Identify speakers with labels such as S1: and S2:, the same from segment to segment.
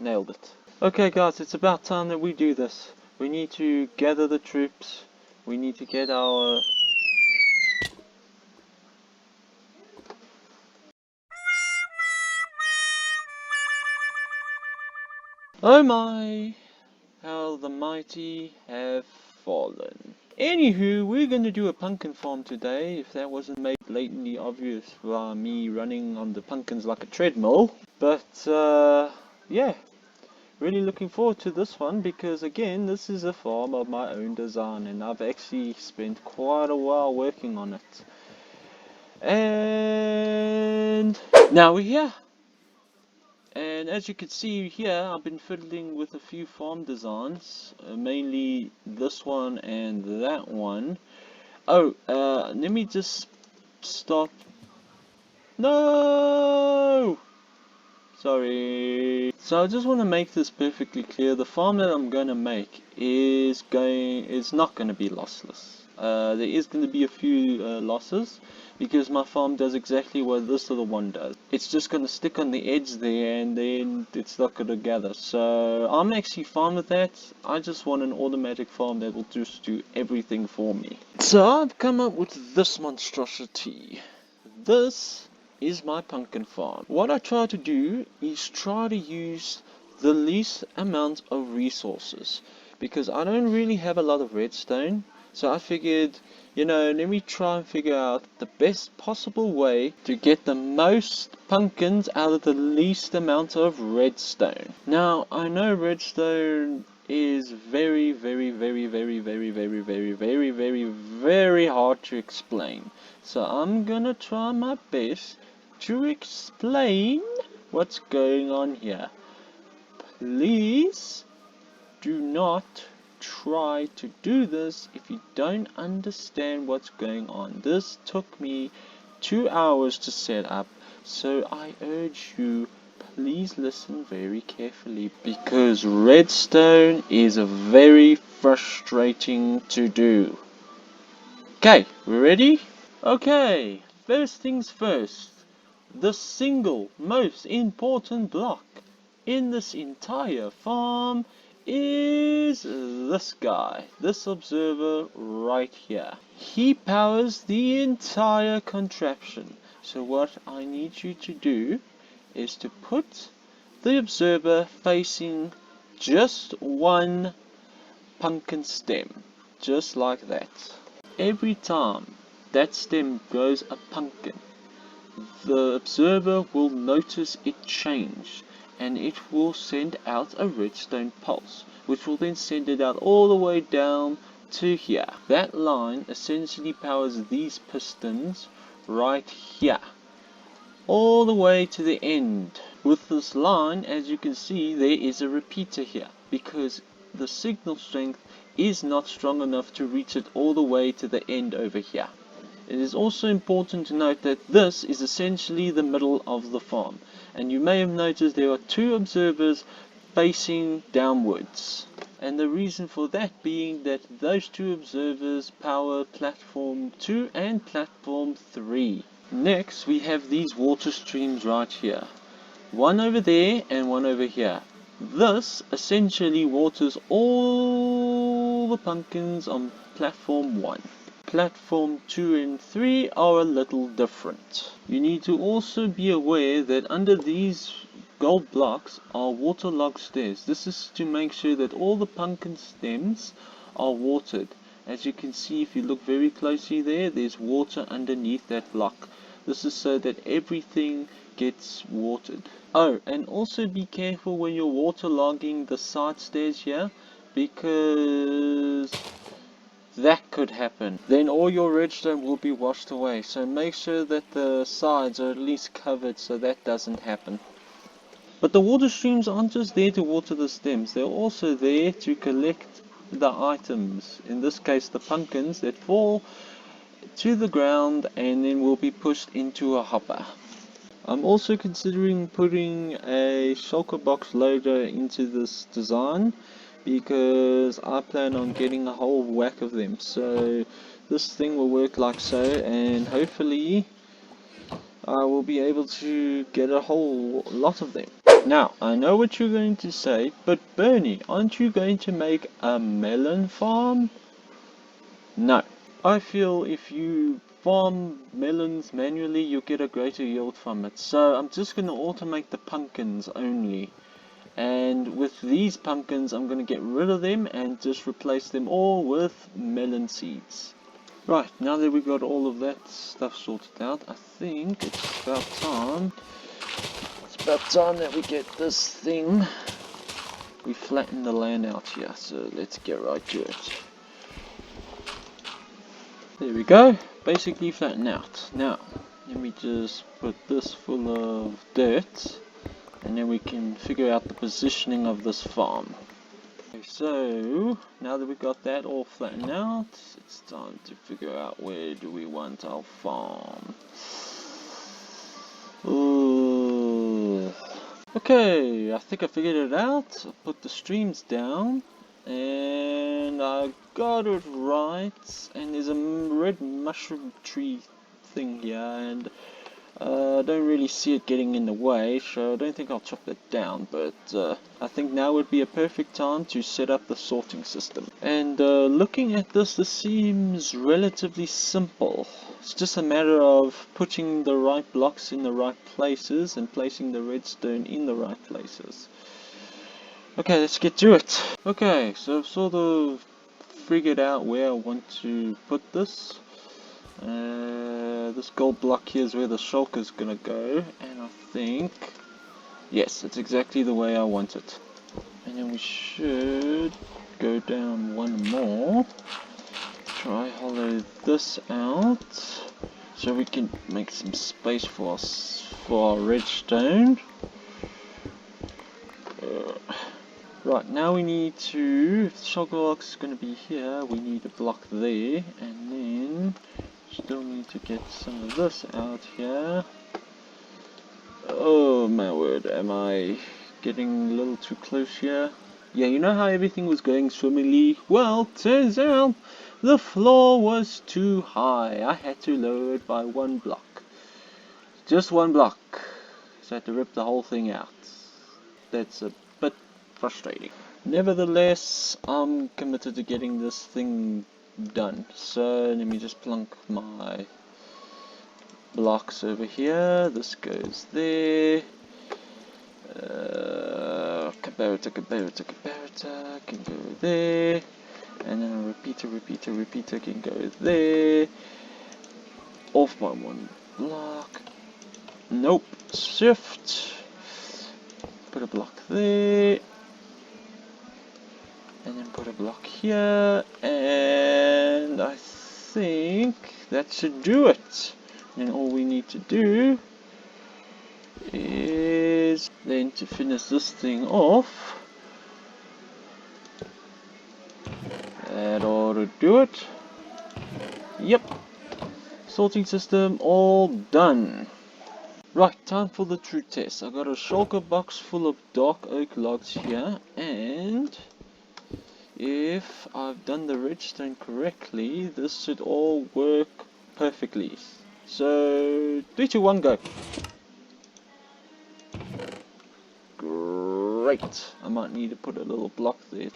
S1: Nailed it. Okay guys, it's about time that we do this. We need to gather the troops. We need to get our... Oh my! How the mighty have fallen. Anywho, we're going to do a pumpkin farm today, if that wasn't made blatantly obvious by me running on the pumpkins like a treadmill. But, yeah, really looking forward to this one because, again, this is a farm of my own design and I've actually spent quite a while working on it. And now we're here. And as you can see here, I've been fiddling with a few farm designs, mainly this one and that one. Oh, let me just stop. No! Sorry. So I just want to make this perfectly clear. The farm that I'm going to make is not going to be lossless. There is going to be a few losses because my farm does exactly what this little one does. It's just going to stick on the edge there and then it's not going to gather. So I'm actually fine with that. I just want an automatic farm that will just do everything for me. So I've come up with this monstrosity. This is my pumpkin farm. What I try to do is try to use the least amount of resources because I don't really have a lot of redstone. So I figured, let me try and figure out the best possible way to get the most pumpkins out of the least amount of redstone. Now, I know redstone is very, very, very, very, very, very, very, very, very, very hard to explain. So I'm gonna try my best to explain what's going on here. Please do not try to do this if you don't understand what's going on. This took me 2 hours to set up, so I urge you, please listen very carefully because redstone is very frustrating to do. Okay, we ready? Okay, first things first. The single most important block in this entire farm is this guy, this observer right here. He powers the entire contraption. So what I need you to do is to put the observer facing just one pumpkin stem, just like that. Every time that stem grows a pumpkin, the observer will notice it change and it will send out a redstone pulse, which will then send it out all the way down to here. That line essentially powers these pistons right here, all the way to the end. With this line, as you can see, there is a repeater here because the signal strength is not strong enough to reach it all the way to the end over here. It is also important to note that this is essentially the middle of the farm, and you may have noticed there are two observers facing downwards. And the reason for that being that those two observers power platform 2 and platform 3. Next we have these water streams right here. One over there and one over here. This essentially waters all the pumpkins on platform 1. Platform 2 and 3 are a little different. You need to also be aware that under these gold blocks are waterlogged stairs. This is to make sure that all the pumpkin stems are watered. As you can see, if you look very closely there, there's water underneath that block. This is so that everything gets watered. Oh, and also be careful when you're waterlogging the side stairs here, because that could happen. Then all your redstone will be washed away. So make sure that the sides are at least covered so that doesn't happen. But the water streams aren't just there to water the stems. They're also there to collect the items. In this case, the pumpkins that fall to the ground and then will be pushed into a hopper. I'm also considering putting a shulker box loader into this design because I plan on getting a whole whack of them. So this thing will work like so, and hopefully I will be able to get a whole lot of them. Now, I know what you're going to say, but Bernie, aren't you going to make a melon farm? No. I feel if you farm melons manually, you'll get a greater yield from it. So I'm just going to automate the pumpkins only. And with these pumpkins, I'm going to get rid of them and just replace them all with melon seeds. Right, now that we've got all of that stuff sorted out, I think it's about time. It's about time that we get this thing. We flatten the land out here, so let's get right to it. There we go, basically flattened out. Now, let me just put this full of dirt, and then we can figure out the positioning of this farm. Okay, so, now that we've got that all flattened out, it's time to figure out where do we want our farm. Ooh. Okay, I think I figured it out. I put the streams down, and I got it right, and there's a red mushroom tree thing here, and I don't really see it getting in the way, so I don't think I'll chop that down, but I think now would be a perfect time to set up the sorting system. And looking at this seems relatively simple. It's just a matter of putting the right blocks in the right places and placing the redstone in the right places. Okay, let's get to it. Okay, so I've sort of figured out where I want to put this. This gold block here is where the shulker is gonna go, and I think, yes, it's exactly the way I want it. And then we should go down one more, try hollow this out, so we can make some space for our redstone. Right, now we need to, if the shulker block is going to be here, we need a block there, and then still need to get some of this out here. Oh my word, am I getting a little too close here? Yeah, you know how everything was going swimmingly? Well, turns out the floor was too high. I had to lower it by one block. Just one block. So I had to rip the whole thing out. That's a bit frustrating. Nevertheless, I'm committed to getting this thing done. So let me just plunk my blocks over here. This goes there. Comparator can go there. And then a repeater can go there. Off by one block. Nope. Shift. Put a block there. And then put a block here. And I think that should do it. And all we need to do is then to finish this thing off. That ought to do it. Yep. Sorting system all done. Right, time for the true test. I got a shulker box full of dark oak logs here, and if I've done the redstone correctly, this should all work perfectly. So 3, 2, 1, go. Great. I might need to put a little block there.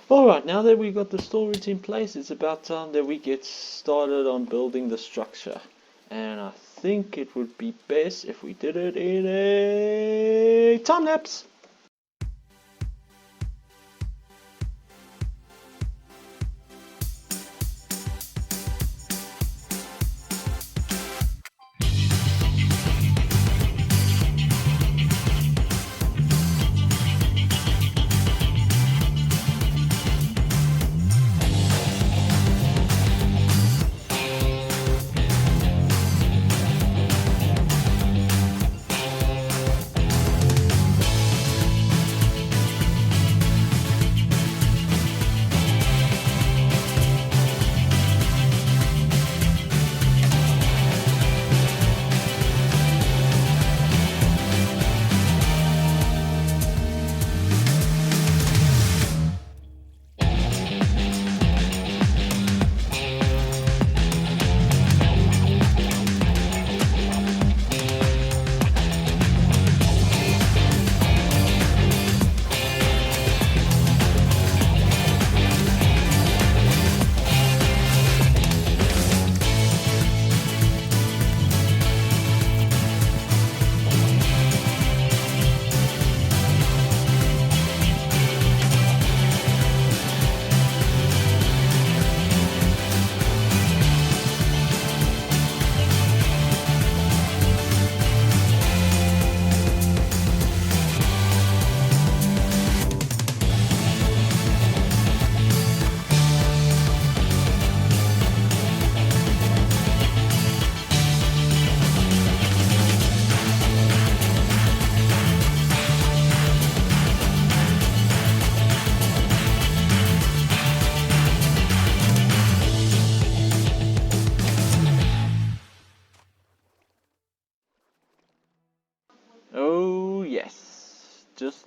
S1: Alright, now that we've got the storage in place, it's about time that we get started on building the structure. And I think it would be best if we did it in a time lapse.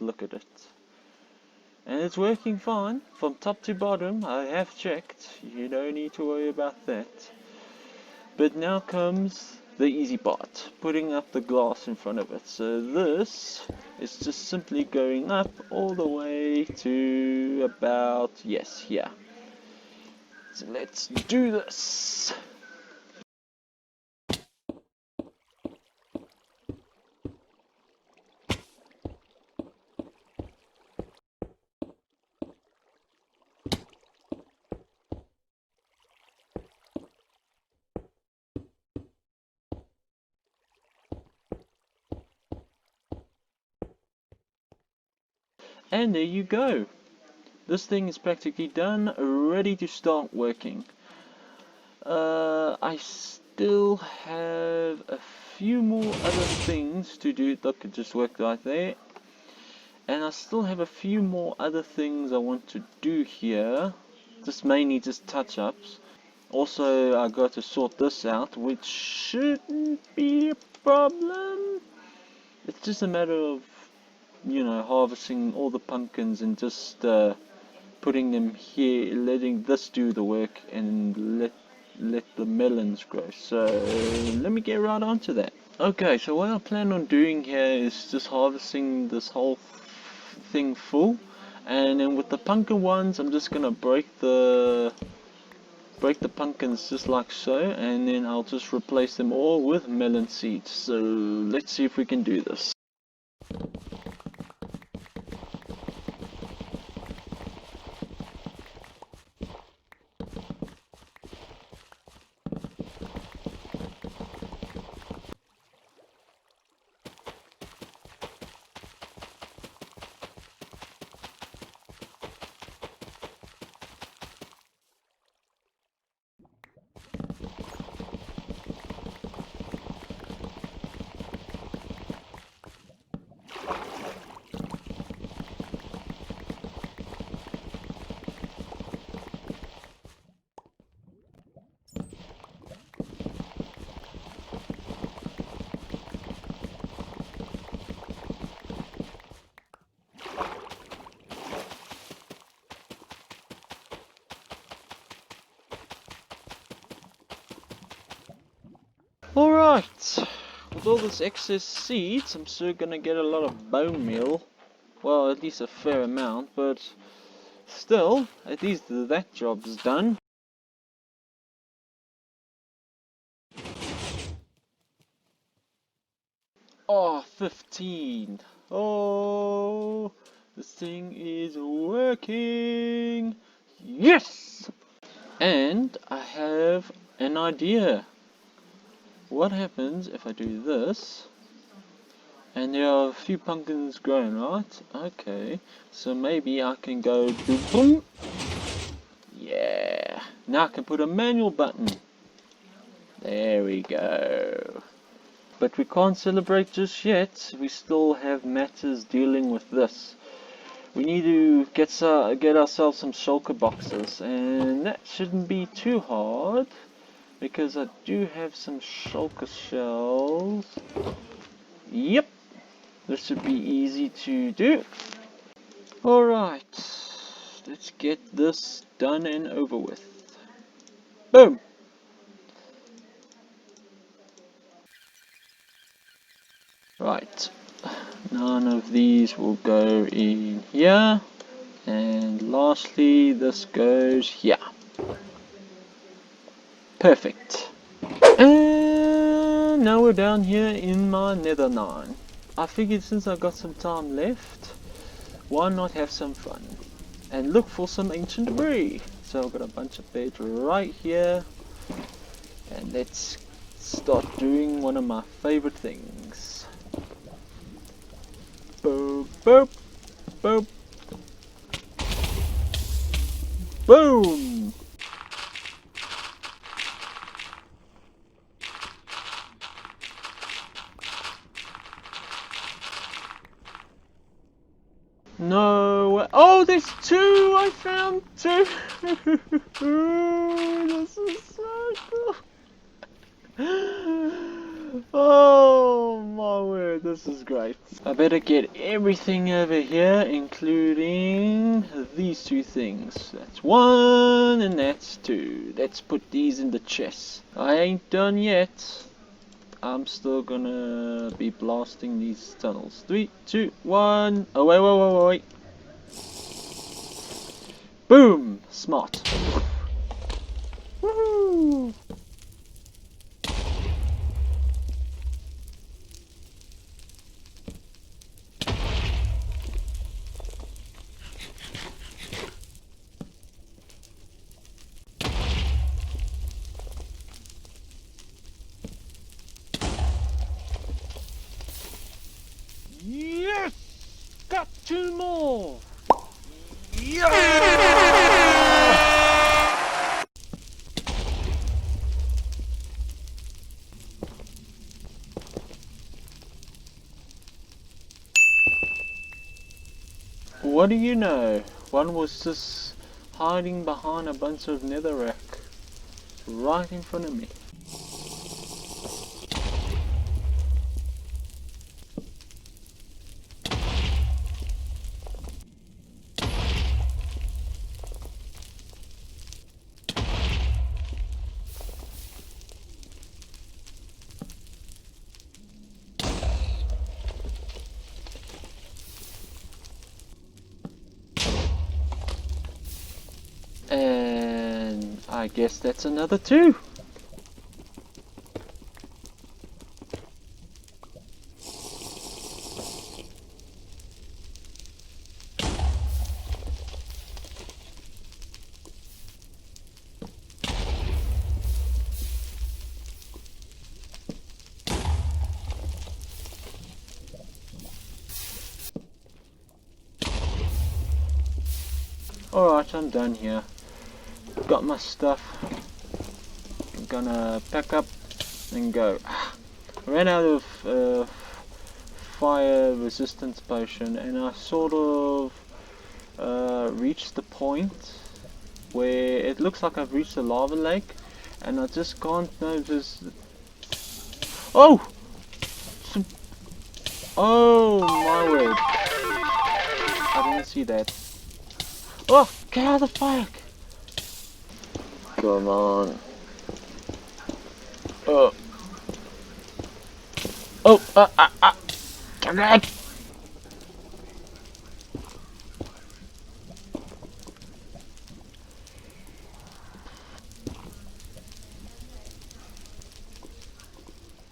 S1: just look at it. And it's working fine from top to bottom. I have checked. You don't need to worry about that. But now comes the easy part, putting up the glass in front of it. So this is just simply going up all the way to about, yes, here. So let's do this. And there you go. This thing is practically done, ready to start working. I still have a few more other things to do. Look, it just worked right there. And I still have a few more other things I want to do here. Just mainly just touch-ups. Also, I got to sort this out, which shouldn't be a problem. It's just a matter of, you know, harvesting all the pumpkins and just putting them here, letting this do the work, and let the melons grow. So let me get right onto that. Okay, so what I plan on doing here is just harvesting this whole thing full, and then with the pumpkin ones, I'm just gonna break the pumpkins just like so, and then I'll just replace them all with melon seeds. So let's see if we can do this. Alright, with all this excess seeds, I'm still gonna get a lot of bone meal. Well, at least a fair amount, but still, at least that job's done. Oh, 15. Oh, this thing is working. Yes! And I have an idea. What happens if I do this? And there are a few pumpkins growing, right? Okay, so maybe I can go do boom. Yeah, now I can put a manual button. There we go. But we can't celebrate just yet. We still have matters dealing with this. We need to get ourselves some shulker boxes, and that shouldn't be too hard because I do have some shulker shells. Yep, this should be easy to do. Alright, let's get this done and over with. Boom! Right, none of these will go in here. And lastly, this goes here. Perfect. And now we're down here in my nether 9. I figured since I've got some time left, why not have some fun and look for some ancient debris. So I've got a bunch of beds right here, and let's start doing one of my favorite things. Boop, boop, boop. Boom! No way. Oh, there's 2! I found 2! This is so cool! Oh my word, this is great. I better get everything over here, including these two things. That's one and that's two. Let's put these in the chest. I ain't done yet. I'm still gonna be blasting these tunnels. 3, 2, 1. Oh, wait. Boom! Smart. Woohoo! Yes! Got 2 more! Yeah! What do you know? One was just hiding behind a bunch of netherrack right in front of me. And I guess that's another 2. Alright, I'm done here. Got my stuff. I'm gonna pack up and go. Ran out of fire resistance potion, and I sort of reached the point where it looks like I've reached a lava lake, and I just can't notice. Oh! Oh my word! I didn't see that. Oh! Get out of the fire! Come on. Oh. Oh, come on.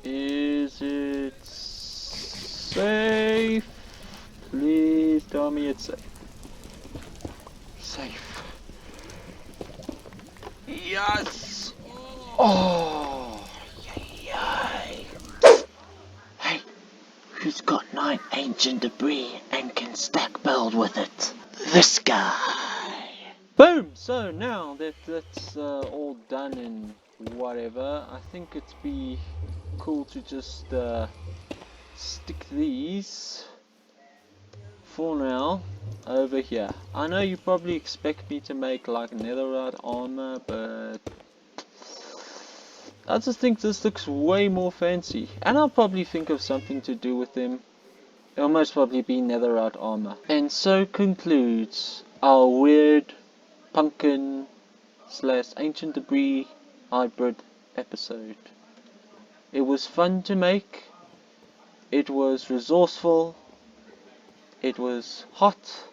S1: Is it safe? Please tell me it's safe. Safe. Yes! Oh! Yay! Hey, who's got 9 ancient debris and can stack build with it? This guy! Boom! So now that that's all done and whatever, I think it'd be cool to just stick these for now over here. I know you probably expect me to make like netherite armor, but I just think this looks way more fancy, and I'll probably think of something to do with them. It'll most probably be netherite armor. And so concludes our weird pumpkin / ancient debris hybrid episode. It was fun to make, it was resourceful, it was hot,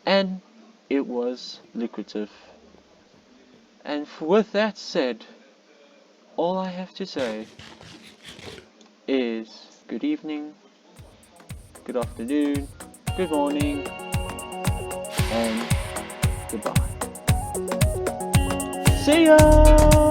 S1: and it was lucrative. And with that said, all I have to say is good evening, good afternoon, good morning, and goodbye. See ya!